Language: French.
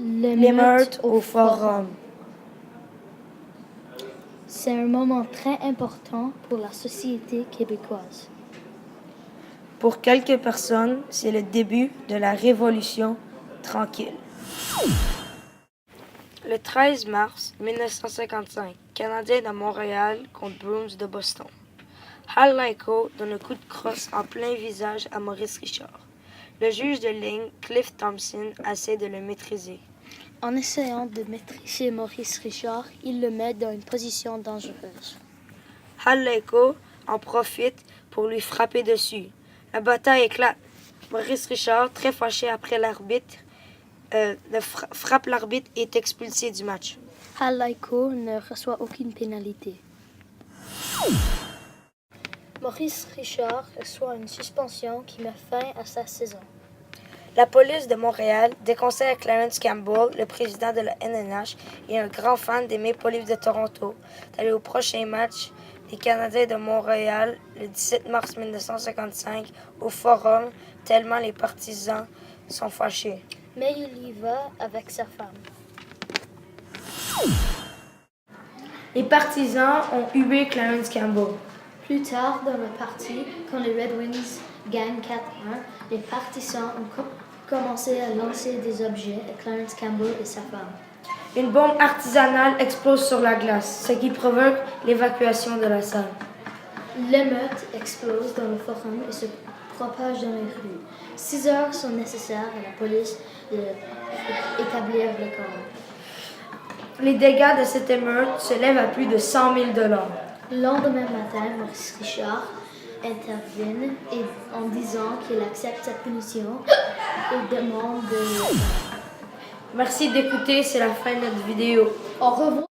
L'émeute au Forum. C'est un moment très important pour la société québécoise. Pour quelques personnes, c'est le début de la Révolution tranquille. Le 13 mars 1955, Canadiens de Montréal contre Bruins de Boston. Hal Laycoe donne un coup de crosse en plein visage à Maurice Richard. Le juge de ligne, Cliff Thompson, essaie de le maîtriser. En essayant de maîtriser Maurice Richard, il le met dans une position dangereuse. Hal Laycoe en profite pour lui frapper dessus. La bataille éclate. Maurice Richard, très fâché après l'arbitre, frappe l'arbitre et est expulsé du match. Hal Laycoe ne reçoit aucune pénalité. Maurice Richard reçoit une suspension qui met fin à sa saison. La police de Montréal déconseille à Clarence Campbell, le président de la NNH et un grand fan des Maple Leafs de Toronto, d'aller au prochain match des Canadiens de Montréal le 17 mars 1955 au Forum, tellement les partisans sont fâchés. Mais il y va avec sa femme. Les partisans ont hué Clarence Campbell. Plus tard dans le parti, quand les Red Wings gagnent 4-1, les partisans ont commencé à lancer des objets à Clarence Campbell et sa femme. Une bombe artisanale explose sur la glace, ce qui provoque l'évacuation de la salle. L'émeute explose dans le forum et se propage dans les rues. 6 heures sont nécessaires à la police d'établir le calme. Les dégâts de cette émeute se lèvent à plus de 100 000 $. Le lendemain matin, Maurice Richard intervient en disant qu'il accepte sa punition et demande de... Merci d'écouter, c'est la fin de notre vidéo. Au revoir.